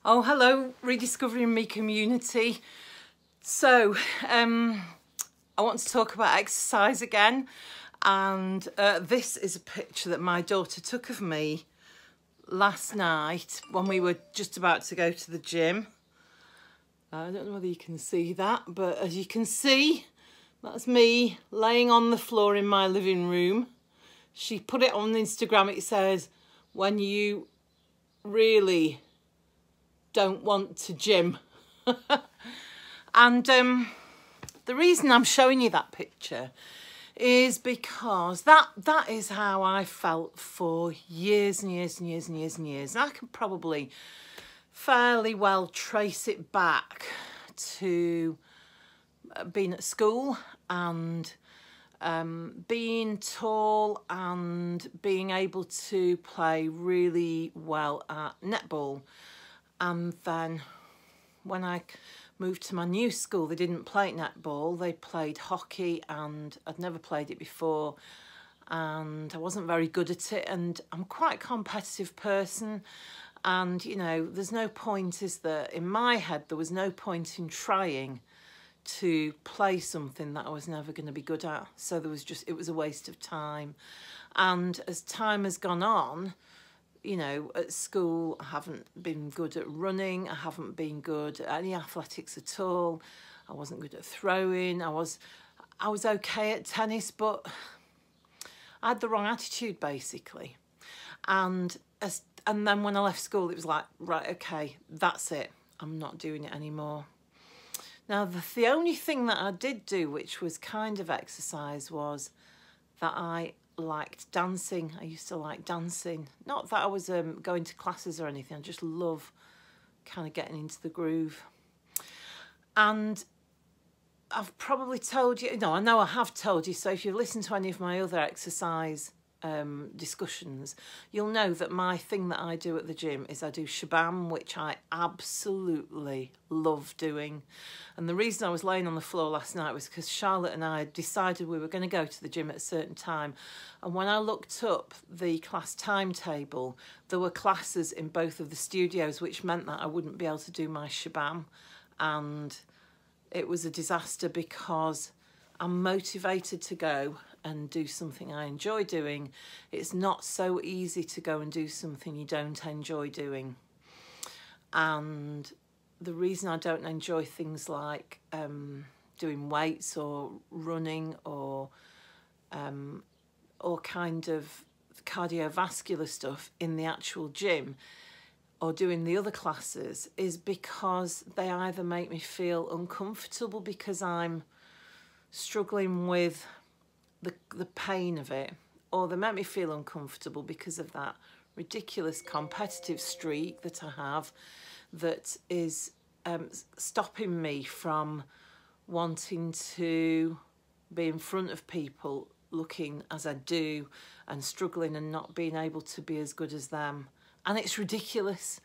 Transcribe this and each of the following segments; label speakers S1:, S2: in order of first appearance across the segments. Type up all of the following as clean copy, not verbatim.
S1: Oh, hello, Rediscovering Me community. So, I want to talk about exercise again. And this is a picture that my daughter took of me last night when we were just about to go to the gym. I don't know whether you can see that, but as you can see, that's me laying on the floor in my living room. She put it on Instagram. It says, when you really don't want to gym. And the reason I'm showing you that picture is because that is how I felt for years and years and years and years and years. And I can probably fairly well trace it back to being at school and being tall and being able to play really well at netball. And then when I moved to my new school, they didn't play netball, they played hockey, and I'd never played it before and I wasn't very good at it, and I'm quite a competitive person, and you know, there's no point, is there, in my head there was no point in trying to play something that I was never going to be good at. So there was just, it was a waste of time. And as time has gone on, you know, at school I haven't been good at running, I haven't been good at any athletics at all, I wasn't good at throwing, I was okay at tennis, but I had the wrong attitude basically. And then when I left school it was like, right, okay, that's it, I'm not doing it anymore. Now the only thing that I did do, which was kind of exercise, was that I liked dancing. I used to like dancing. Not that I was going to classes or anything, I just love kind of getting into the groove. And I've probably told you, no, I know I have told you, so if you've listened to any of my other exercise discussions, you'll know that my thing that I do at the gym is I do Shabam, which I absolutely love doing. And the reason I was laying on the floor last night was because Charlotte and I had decided we were going to go to the gym at a certain time, and when I looked up the class timetable, there were classes in both of the studios, which meant that I wouldn't be able to do my Shabam, and it was a disaster because I'm motivated to go and do something I enjoy doing. It's not so easy to go and do something you don't enjoy doing. And the reason I don't enjoy things like doing weights or running or kind of cardiovascular stuff in the actual gym or doing the other classes is because they either make me feel uncomfortable because I'm struggling with the pain of it, or they make me feel uncomfortable because of that ridiculous competitive streak that I have that is stopping me from wanting to be in front of people looking as I do and struggling and not being able to be as good as them. And it's ridiculous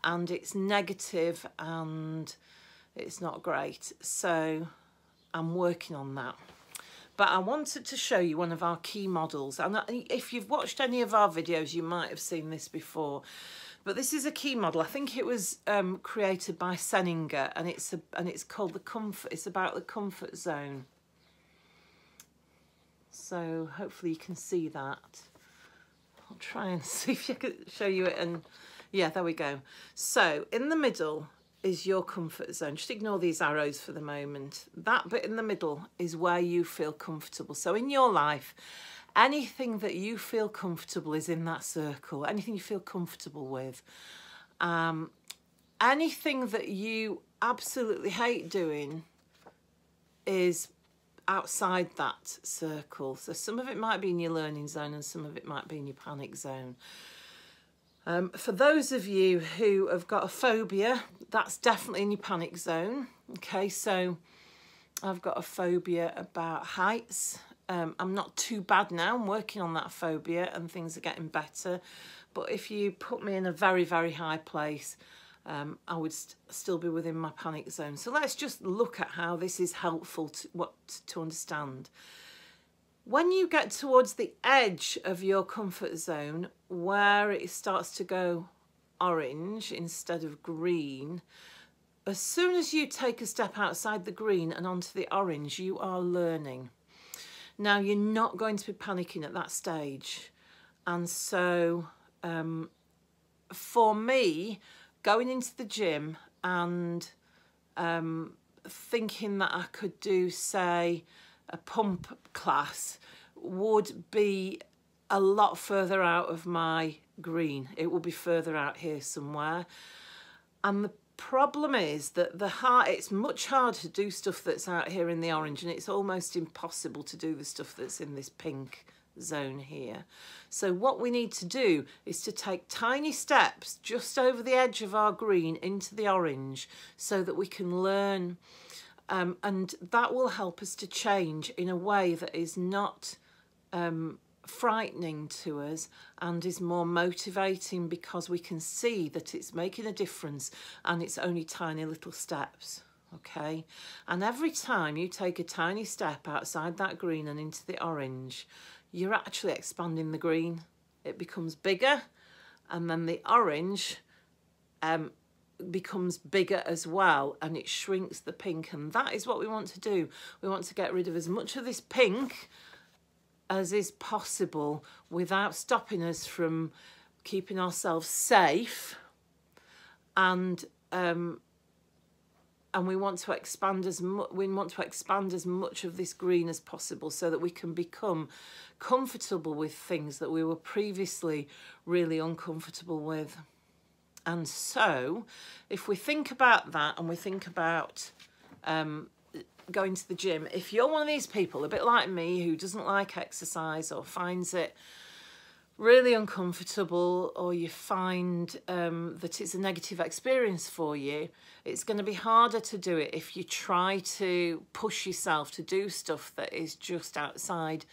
S1: and it's negative and it's not great. So I'm working on that. But I wanted to show you one of our key models. And if you've watched any of our videos, you might have seen this before. But this is a key model. I think it was created by Senninger, and it's called the Comfort. It's about the comfort zone. So hopefully you can see that. I'll try and see if I can show you it. And yeah, there we go. So in the middle is your comfort zone. Just ignore these arrows for the moment. That bit in the middle is where you feel comfortable. So in your life, anything that you feel comfortable is in that circle. Anything you feel comfortable with. Anything that you absolutely hate doing is outside that circle. So some of it might be in your learning zone and some of it might be in your panic zone. For those of you who have got a phobia, that's definitely in your panic zone. Okay, so I've got a phobia about heights. I'm not too bad now, I'm working on that phobia and things are getting better. But if you put me in a very, very high place, I would still be within my panic zone. So let's just look at how this is helpful to understand. When you get towards the edge of your comfort zone, where it starts to go orange instead of green, as soon as you take a step outside the green and onto the orange, you are learning. Now, you're not going to be panicking at that stage. And so for me, going into the gym and thinking that I could do, say, a pump class would be a lot further out of my green. It will be further out here somewhere. And the problem is that it's much harder to do stuff that's out here in the orange, and it's almost impossible to do the stuff that's in this pink zone here. So what we need to do is to take tiny steps just over the edge of our green into the orange so that we can learn, and that will help us to change in a way that is not frightening to us and is more motivating, because we can see that it's making a difference and it's only tiny little steps. Okay, and every time you take a tiny step outside that green and into the orange, you're actually expanding the green. It becomes bigger, and then the orange becomes bigger as well, and it shrinks the pink, and that is what we want to do. We want to get rid of as much of this pink as is possible without stopping us from keeping ourselves safe, and we want to expand as much of this green as possible so that we can become comfortable with things that we were previously really uncomfortable with. And so if we think about that, and we think about going to the gym, if you're one of these people, a bit like me, who doesn't like exercise or finds it really uncomfortable, or you find that it's a negative experience for you, it's going to be harder to do it if you try to push yourself to do stuff that is just outside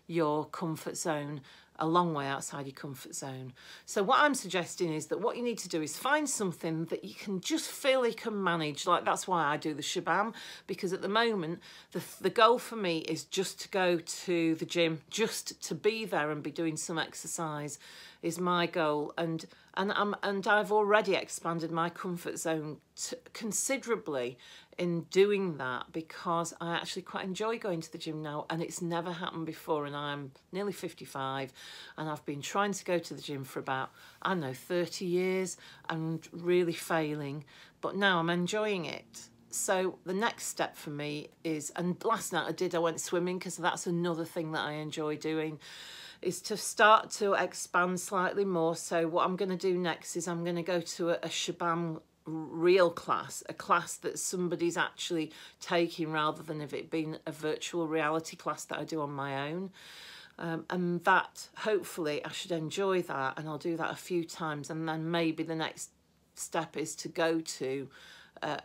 S1: your comfort zone, a long way outside your comfort zone. So what I'm suggesting is that what you need to do is find something that you can just feel you can manage. Like, that's why I do the Shabam, because at the moment the goal for me is just to go to the gym, just to be there and be doing some exercise is my goal, and I've already expanded my comfort zone considerably in doing that, because I actually quite enjoy going to the gym now, and it's never happened before, and I'm nearly 55 and I've been trying to go to the gym for about, I don't know, 30 years and really failing, but now I'm enjoying it. So the next step for me is, and last night I went swimming, because that's another thing that I enjoy doing, is to start to expand slightly more. So what I'm going to do next is I'm going to go to a Shabam real class, a class that somebody's actually taking, rather than if it being a virtual reality class that I do on my own. And that, hopefully, I should enjoy that, and I'll do that a few times, and then maybe the next step is to go to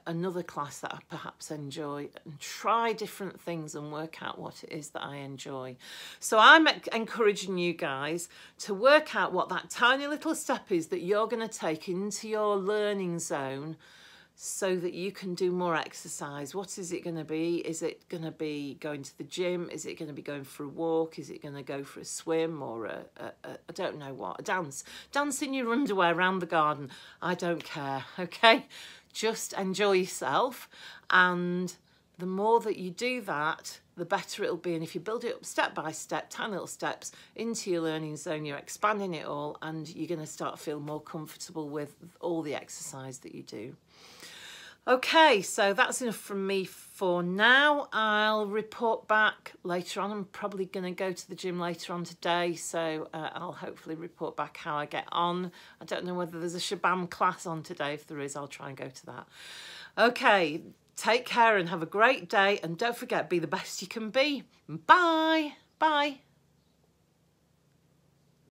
S1: another class that I perhaps enjoy, and try different things and work out what it is that I enjoy. So I'm encouraging you guys to work out what that tiny little step is that you're going to take into your learning zone so that you can do more exercise. What is it going to be? Is it going to be going to the gym? Is it going to be going for a walk? Is it going to go for a swim, or I don't know what, a dance? Dance in your underwear around the garden. I don't care, okay? Just enjoy yourself, and the more that you do that, the better it'll be. And if you build it up step by step, tiny little steps into your learning zone, you're expanding it all, and you're going to start to feel more comfortable with all the exercise that you do. Okay, so that's enough from me for now. I'll report back later on. I'm probably going to go to the gym later on today, so I'll hopefully report back how I get on. I don't know whether there's a Shabam class on today. If there is, I'll try and go to that. Okay, take care and have a great day, and don't forget, be the best you can be. Bye. Bye.